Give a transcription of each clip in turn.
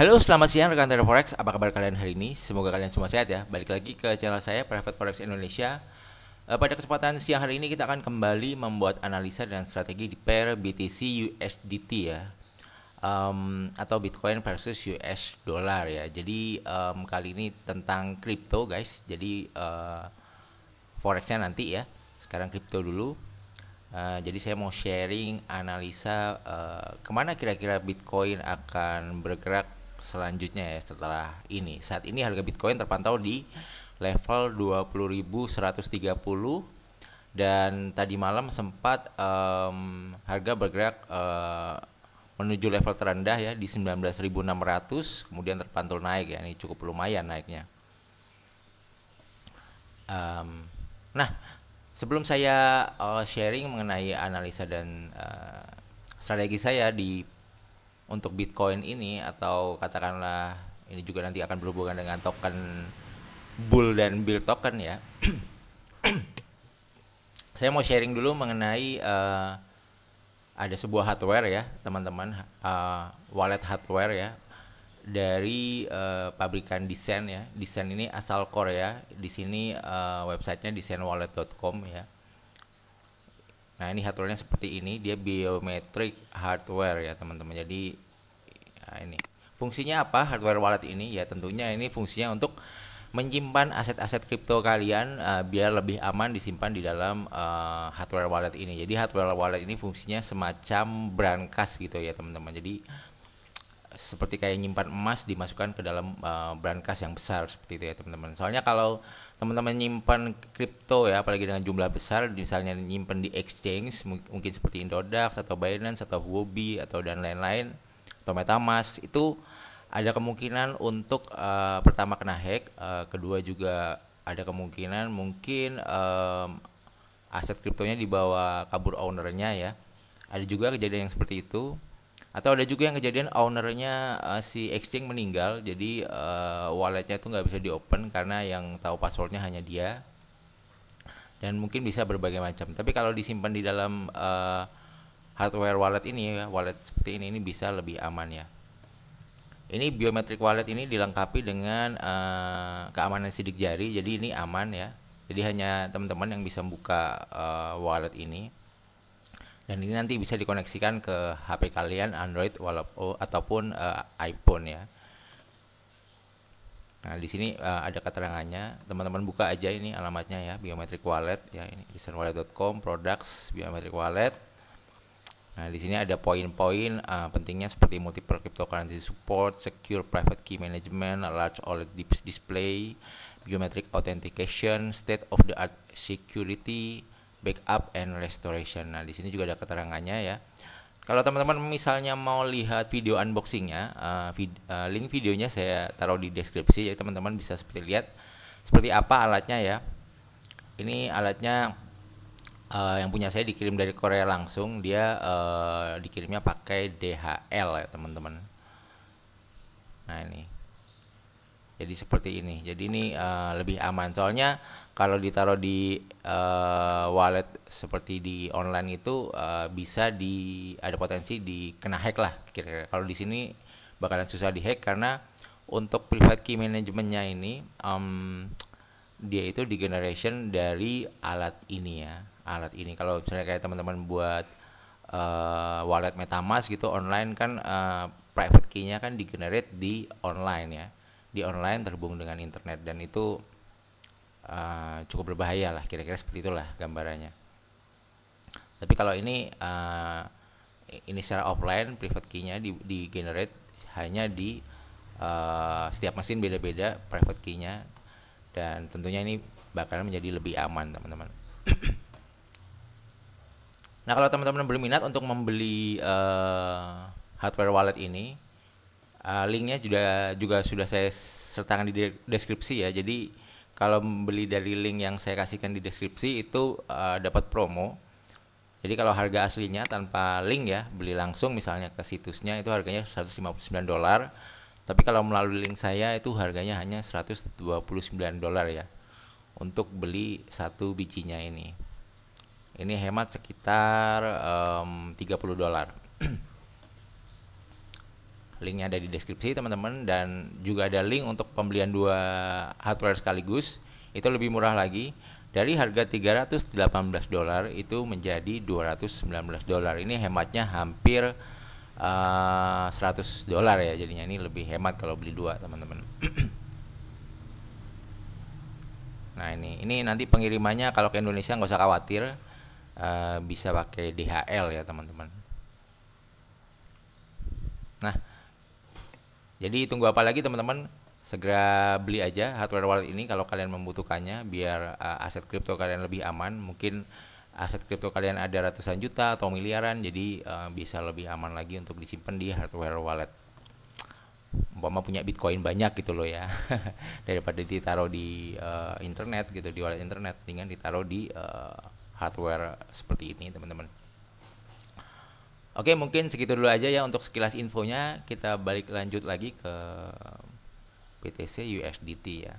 Halo, selamat siang rekan trader Forex. Apa kabar kalian hari ini? Semoga kalian semua sehat ya. Balik lagi ke channel saya Private Forex Indonesia. Pada kesempatan siang hari ini kita akan kembali membuat analisa dan strategi di pair BTC USDT ya. Atau Bitcoin versus US dollar ya. Jadi kali ini tentang crypto guys. Jadi Forexnya nanti ya. Sekarang crypto dulu. Jadi saya mau sharing analisa kemana kira-kira Bitcoin akan bergerak selanjutnya ya setelah ini. Saat ini harga Bitcoin terpantau di level 20.130 dan tadi malam sempat harga bergerak menuju level terendah ya di 19.600, kemudian terpantau naik ya, ini cukup lumayan naiknya. Nah, sebelum saya sharing mengenai analisa dan strategi saya untuk Bitcoin ini, atau katakanlah ini juga nanti akan berhubungan dengan token Bull dan Bear token ya. Saya mau sharing dulu mengenai ada sebuah hardware ya teman-teman, wallet hardware ya dari pabrikan Design ya. Design ini asal Korea. Di sini websitenya designwallet.com ya. Nah, ini hardware-nya seperti ini, dia biometric hardware ya teman-teman. Jadi ini fungsinya apa hardware wallet ini? Ya tentunya ini fungsinya untuk menyimpan aset-aset kripto kalian biar lebih aman disimpan di dalam hardware wallet ini. Jadi hardware wallet ini fungsinya semacam brankas gitu ya teman-teman. Jadi seperti kayak nyimpan emas dimasukkan ke dalam brankas yang besar seperti itu ya teman-teman. Soalnya kalau teman-teman nyimpan kripto ya, apalagi dengan jumlah besar, misalnya nyimpan di exchange mungkin seperti Indodax atau Binance atau Huobi atau dan lain-lain atau MetaMask, itu ada kemungkinan untuk pertama kena hack, kedua juga ada kemungkinan mungkin aset kriptonya dibawa kabur ownernya ya. Ada juga kejadian yang seperti itu. Atau ada juga yang kejadian ownernya si exchange meninggal, jadi walletnya itu nggak bisa di open karena yang tahu passwordnya hanya dia, dan mungkin bisa berbagai macam. Tapi kalau disimpan di dalam hardware wallet ini ya, wallet seperti ini bisa lebih aman ya. Ini biometric wallet ini dilengkapi dengan keamanan sidik jari, jadi ini aman ya. Jadi hanya teman-teman yang bisa membuka wallet ini. Dan ini nanti bisa dikoneksikan ke HP kalian Android ataupun iPhone ya. Nah, di sini ada keterangannya. Teman-teman buka aja ini alamatnya ya, biometric wallet ya, ini designwallet.com, products biometric wallet. Nah, di sini ada poin-poin pentingnya seperti multiple cryptocurrency support, secure private key management, large OLED display, biometric authentication, state of the art security, backup and restoration. Nah, di sini juga ada keterangannya ya. Kalau teman-teman misalnya mau lihat video unboxingnya, link videonya saya taruh di deskripsi ya, teman-teman bisa seperti lihat seperti apa alatnya ya. Ini alatnya yang punya saya dikirim dari Korea langsung, dia dikirimnya pakai DHL ya teman-teman. Nah, ini jadi seperti ini. Jadi ini lebih aman, soalnya kalau ditaruh di wallet seperti di online itu bisa ada potensi kena hack lah kira-kira. Kalau di sini bakalan susah di hack karena untuk private key managementnya ini dia itu di generation dari alat ini ya. Alat ini kalau misalnya kayak teman-teman buat wallet MetaMask gitu online kan, private key-nya kan di generate di online ya. Di online terhubung dengan internet, dan itu cukup berbahaya lah, kira-kira seperti itulah gambarannya. Tapi kalau ini secara offline, private key-nya di generate hanya di setiap mesin beda-beda private key-nya, dan tentunya ini bakalan menjadi lebih aman teman-teman. Nah, kalau teman-teman berminat untuk membeli hardware wallet ini, linknya juga sudah saya sertakan di deskripsi ya. Jadi kalau beli dari link yang saya kasihkan di deskripsi itu dapat promo. Jadi kalau harga aslinya tanpa link ya, beli langsung misalnya ke situsnya itu harganya $159. Tapi kalau melalui link saya itu harganya hanya $129 ya untuk beli satu bijinya ini. Ini hemat sekitar $30. linknya ada di deskripsi teman-teman, dan juga ada link untuk pembelian 2 hardware sekaligus. Itu lebih murah lagi, dari harga $318 itu menjadi $219. Ini hematnya hampir $100 ya, jadinya ini lebih hemat kalau beli 2 teman-teman. Nah ini nanti pengirimannya kalau ke Indonesia nggak usah khawatir, bisa pakai DHL ya teman-teman. Nah, jadi tunggu apa lagi teman-teman? Segera beli aja hardware wallet ini kalau kalian membutuhkannya, biar aset kripto kalian lebih aman. Mungkin aset kripto kalian ada ratusan juta atau miliaran, jadi bisa lebih aman lagi untuk disimpan di hardware wallet. Umpama punya Bitcoin banyak gitu loh ya, daripada ditaruh di internet gitu, di wallet internet, dengan ditaruh di hardware seperti ini teman-teman. Oke, mungkin segitu dulu aja ya untuk sekilas infonya. Kita balik lanjut lagi ke BTC USDT ya.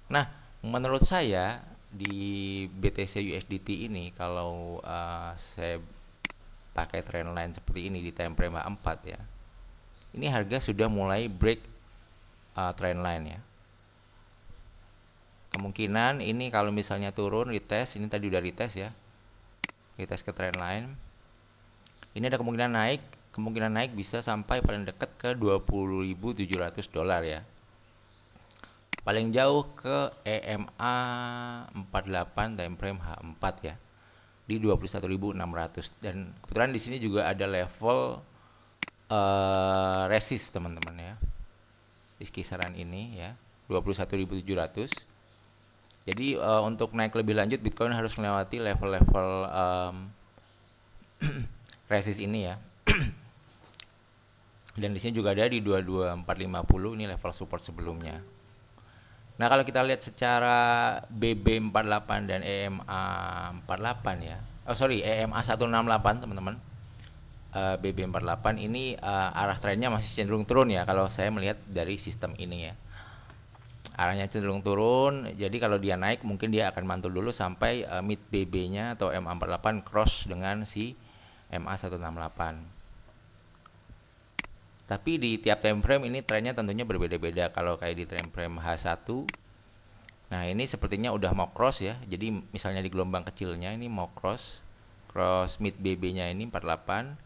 Nah, menurut saya di BTC USDT ini, kalau saya pakai trendline seperti ini di time frame H4 ya, ini harga sudah mulai break trendline ya. Kemungkinan ini kalau misalnya turun retest, ini tadi udah retest ya, retest ke trendline, ini ada kemungkinan naik bisa sampai paling dekat ke $20.700 ya. Paling jauh ke EMA 48 time frame H4 ya, di 21.600. Dan kebetulan di sini juga ada level resist teman-teman ya, di kisaran ini ya, 21.700. Jadi untuk naik lebih lanjut Bitcoin harus melewati level-level resist ini ya. Dan di sini juga ada di 22.450, ini level support sebelumnya. Nah, kalau kita lihat secara BB48 dan EMA48 ya. EMA168 teman-teman. BB48 ini arah trennya masih cenderung turun ya kalau saya melihat dari sistem ini ya. Arahnya cenderung turun, jadi kalau dia naik mungkin dia akan mantul dulu sampai mid BB-nya atau MA48 cross dengan si MA168. Tapi di tiap time frame ini trennya tentunya berbeda-beda. Kalau kayak di time frame H1, nah ini sepertinya udah mau cross ya. Jadi misalnya di gelombang kecilnya ini mau cross mid BB-nya ini 48,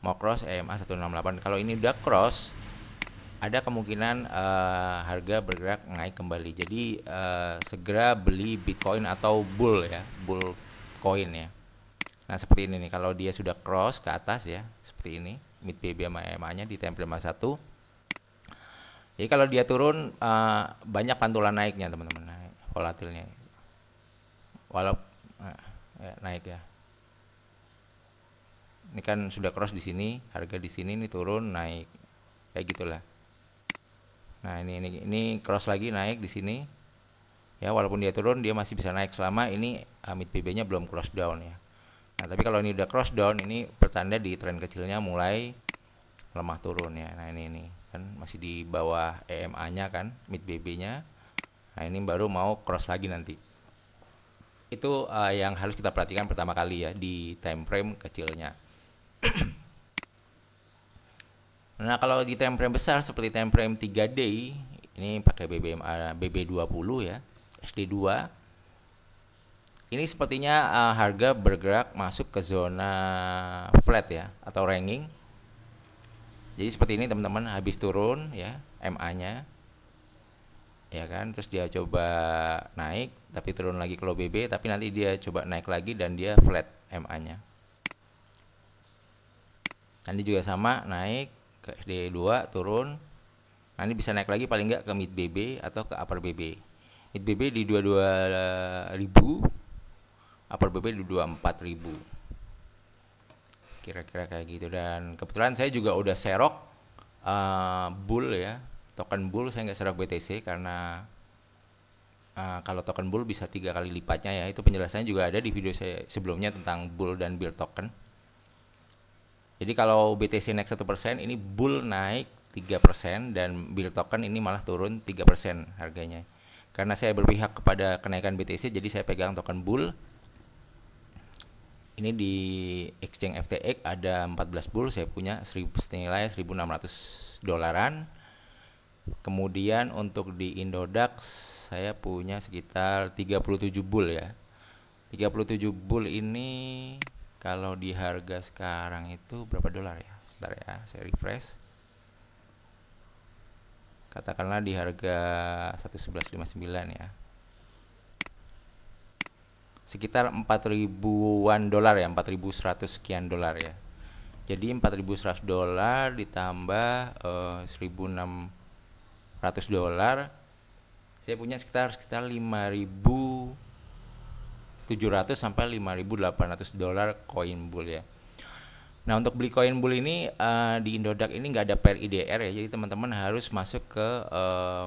mau cross EMA168. Kalau ini udah cross, ada kemungkinan harga bergerak naik kembali. Jadi segera beli Bitcoin atau bull ya, bull coin ya. Nah seperti ini nih, kalau dia sudah cross ke atas ya, seperti ini, mid BB sama EMA-nya di time frame 1. Jadi kalau dia turun banyak pantulan naiknya teman-teman, volatilnya. Naik ya. Ini kan sudah cross di sini, harga di sini ini turun naik, kayak gitulah. Nah ini cross lagi naik di sini, ya walaupun dia turun dia masih bisa naik selama ini mid BB-nya belum cross down ya. Nah tapi kalau ini udah cross down, ini pertanda di tren kecilnya mulai lemah turun ya. Nah ini kan masih di bawah EMA-nya kan, mid BB-nya. Nah ini baru mau cross lagi nanti. Itu yang harus kita perhatikan pertama kali ya di time frame kecilnya. Nah kalau di time frame besar seperti time frame 3 day, ini pakai BB20 ya, SD2. Ini sepertinya harga bergerak masuk ke zona flat ya, atau ranging. Jadi seperti ini teman-teman, habis turun ya MA-nya, ya kan, terus dia coba naik, tapi turun lagi ke low BB, tapi nanti dia coba naik lagi dan dia flat MA-nya. Nanti juga sama, naik ke SD2, turun. Nanti bisa naik lagi paling nggak ke mid BB atau ke upper BB. Mid BB di 22.000, upper BB di 24.000. Kira-kira kayak gitu. Dan kebetulan saya juga udah serok bull ya, token bull. Saya nggak serok BTC karena kalau token bull bisa 3 kali lipatnya ya. Itu penjelasannya juga ada di video saya sebelumnya tentang bull dan bear token. Jadi kalau BTC naik 1%, ini bull naik 3%, dan bear token ini malah turun 3% harganya. Karena saya berpihak kepada kenaikan BTC, jadi saya pegang token bull. Ini di exchange FTX ada 14 bull, saya punya senilai 1.600 dolaran. Kemudian untuk di Indodax saya punya sekitar 37 bull ya. 37 bull ini kalau di harga sekarang itu berapa dolar ya? Sebentar ya, saya refresh. Katakanlah di harga 1.1159 ya. Sekitar 4.000-an dolar ya, 4.100 sekian dolar ya. Jadi 4.100 dolar ditambah 1.600 dolar, saya punya sekitar 5.700 sampai 5.800 dolar koin bull ya. Nah, untuk beli koin bull ini di Indodax ini nggak ada pair IDR ya, jadi teman-teman harus masuk ke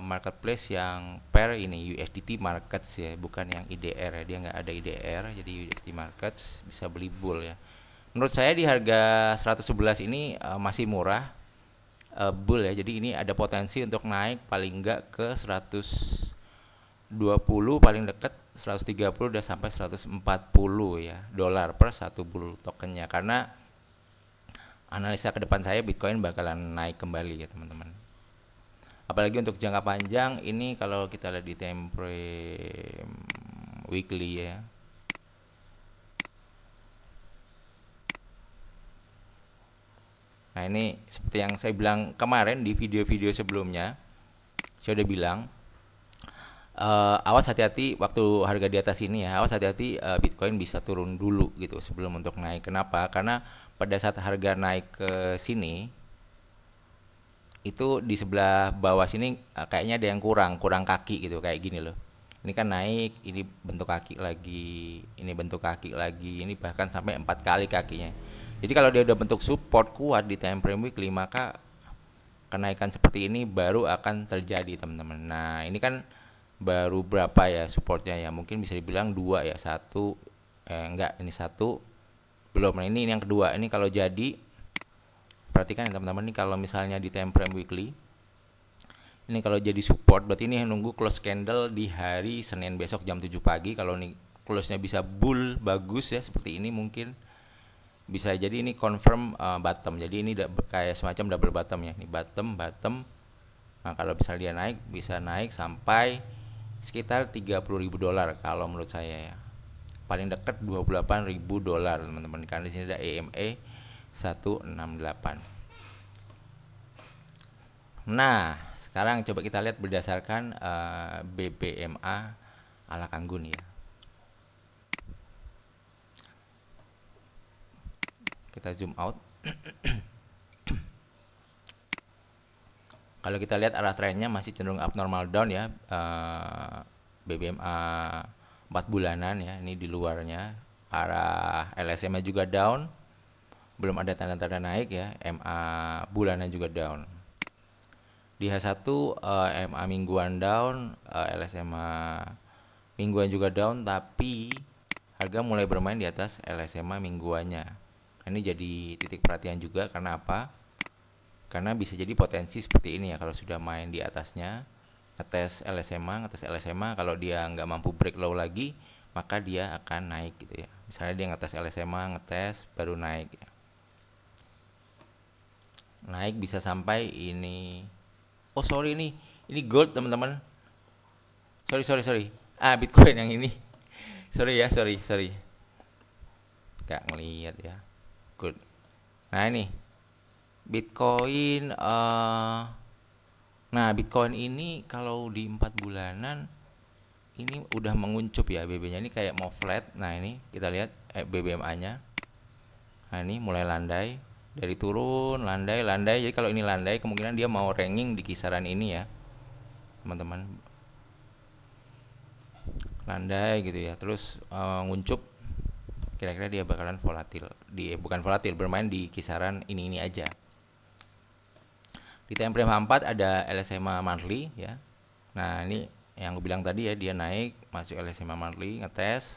marketplace yang pair ini USDT Markets ya, bukan yang IDR ya, dia nggak ada IDR, jadi USDT Markets bisa beli bull ya. Menurut saya di harga 111 ini masih murah bull ya, jadi ini ada potensi untuk naik paling nggak ke 120, paling dekat 130 udah sampai 140 ya dolar per satu bull tokennya, karena analisa ke depan saya Bitcoin bakalan naik kembali ya teman-teman. Apalagi untuk jangka panjang ini kalau kita lihat di time frame weekly ya. Nah, ini seperti yang saya bilang kemarin di video-video sebelumnya, saya udah bilang awas hati-hati waktu harga di atas ini ya, awas hati-hati Bitcoin bisa turun dulu gitu sebelum untuk naik. Kenapa? Karena pada saat harga naik ke sini itu di sebelah bawah sini kayaknya ada yang kurang kaki gitu, kayak gini loh. Ini kan naik, ini bentuk kaki lagi, ini bentuk kaki lagi, ini bahkan sampai 4 kali kakinya. Jadi kalau dia udah bentuk support kuat di time frame weekly, maka kenaikan seperti ini baru akan terjadi teman-teman. Nah, ini kan baru berapa ya supportnya ya, mungkin bisa dibilang 2 ya, satu enggak, ini satu belum. Nah, ini yang kedua. Ini kalau jadi, perhatikan ya teman-teman, ini kalau misalnya di time frame weekly ini kalau jadi support, berarti ini nunggu close candle di hari Senin besok jam 7 pagi. Kalau nih close-nya bisa bull bagus ya seperti ini, mungkin bisa jadi ini confirm bottom. Jadi ini kayak semacam double bottom ya, ini bottom. Nah, kalau misalnya dia naik, bisa naik sampai sekitar 30.000 dolar kalau menurut saya ya. Paling dekat 28.000 dolar teman-teman, karena di sini ada EMA 168. Nah, sekarang coba kita lihat berdasarkan BBMA ala Kanggun ya. Kita zoom out. Kalau kita lihat arah trennya masih cenderung abnormal down ya, BBMA 4 bulanan ya, ini di luarnya. Arah LSM-nya juga down, belum ada tanda-tanda naik ya. MA bulanan juga down. Di H1 MA mingguan down, LSMA mingguan juga down, tapi harga mulai bermain di atas LSMA mingguannya. Ini jadi titik perhatian juga, karena apa? Karena bisa jadi potensi seperti ini ya, kalau sudah main di atasnya, ngetes LSMA, kalau dia nggak mampu break low lagi, maka dia akan naik gitu ya. Misalnya dia ngetes LSMA, baru naik ya. Naik bisa sampai ini. Oh sorry, ini gold teman-teman. Sorry. Bitcoin yang ini. Sorry. Gak ngelihat ya. Good. Nah ini Bitcoin. Nah Bitcoin ini kalau di 4 bulanan ini udah menguncup ya BB-nya, ini kayak mau flat. Nah ini kita lihat BBMA-nya. Nah ini mulai landai, dari turun landai. Jadi kalau ini landai, kemungkinan dia mau ranking di kisaran ini ya teman-teman, landai gitu ya, terus nguncup. Kira-kira dia bakalan volatil, bukan volatil, bermain di kisaran ini aja. Di time frame 4 ada LSMA monthly ya. Nah ini yang gue bilang tadi ya, dia naik masuk LSMA monthly, ngetes.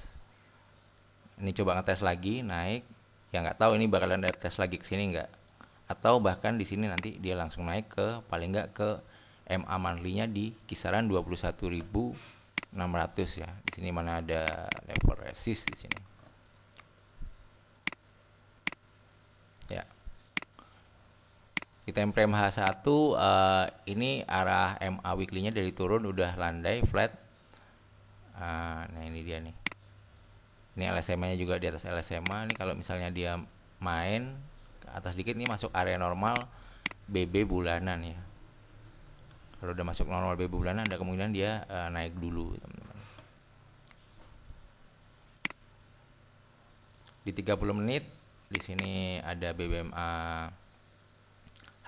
Ini coba ngetes lagi, naik. Ya nggak tahu ini bakalan ada tes lagi ke sini nggak, atau bahkan di sini nanti dia langsung naik ke paling nggak ke MA monthly-nya di kisaran 21.600 ya. Di sini mana ada level resist di sini. Di time frame H1 ini arah MA weekly-nya dari turun udah landai flat. Nah ini dia nih. Ini LSMA-nya juga di atas LSMA. Ini kalau misalnya dia main ke atas dikit nih masuk area normal BB bulanan ya. Kalau udah masuk normal BB bulanan ada kemungkinan dia naik dulu, teman-teman. Di 30 menit di sini ada BBMA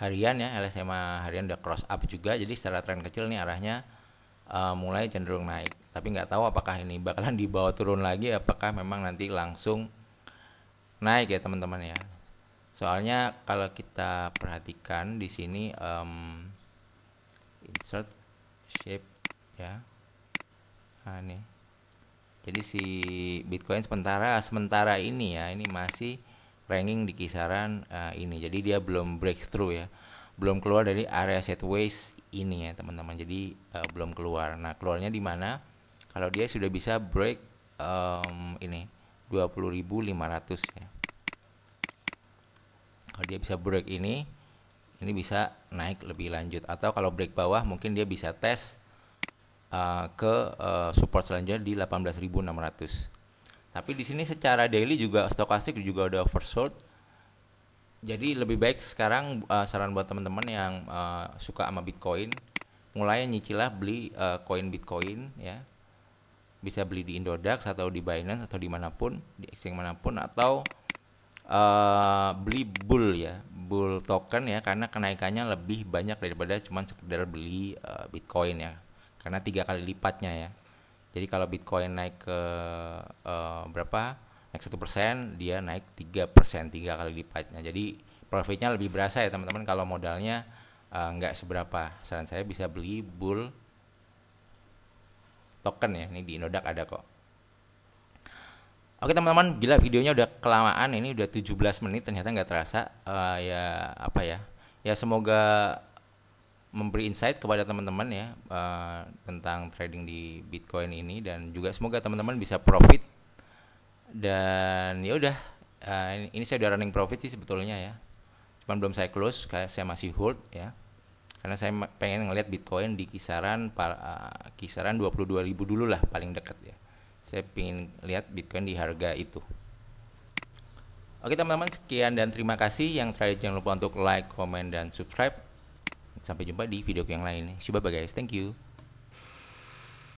harian ya, LSMA harian udah cross up juga, jadi secara tren kecil nih arahnya mulai cenderung naik, tapi nggak tahu apakah ini bakalan dibawa turun lagi, apakah memang nanti langsung naik ya teman-teman ya. Soalnya kalau kita perhatikan di sini insert shape ya, nah nih, jadi si Bitcoin sementara ini ya, ini masih ranking di kisaran ini, jadi dia belum breakthrough ya, belum keluar dari area sideways ini ya teman-teman, jadi belum keluar. Nah keluarnya di mana? Kalau dia sudah bisa break ini 20.500 ya, kalau dia bisa break ini bisa naik lebih lanjut, atau kalau break bawah mungkin dia bisa tes ke support selanjutnya di 18.600. Tapi di sini secara daily juga stokastik juga udah oversold. Jadi lebih baik sekarang saran buat teman-teman yang suka sama Bitcoin, mulai nyicilah beli koin Bitcoin ya. Bisa beli di Indodax atau di Binance atau dimanapun, di exchange manapun, atau beli bull ya, bull token ya, karena kenaikannya lebih banyak daripada cuma sekedar beli Bitcoin ya, karena 3 kali lipatnya ya. Jadi kalau Bitcoin naik ke berapa, naik 1%, dia naik 3%, 3 kali lipatnya. Jadi profitnya lebih berasa ya teman-teman. Kalau modalnya nggak seberapa, saran saya bisa beli bull token ya, ini di Indodax ada kok. Oke teman-teman, gila videonya udah kelamaan, ini udah 17 menit ternyata nggak terasa. Ya apa ya, ya semoga memberi insight kepada teman-teman ya tentang trading di Bitcoin ini, dan juga semoga teman-teman bisa profit. Dan ya udah, ini saya udah running profit sih sebetulnya ya, cuman belum saya close, kayak saya masih hold ya, karena saya pengen ngelihat Bitcoin di kisaran kisaran 22.000 dulu lah paling dekat ya. Saya pengen lihat Bitcoin di harga itu. Oke teman-teman, sekian dan terima kasih. Yang terakhir jangan lupa untuk like, comment, dan subscribe. Sampai jumpa di video yang lain. Bye bye guys, thank you.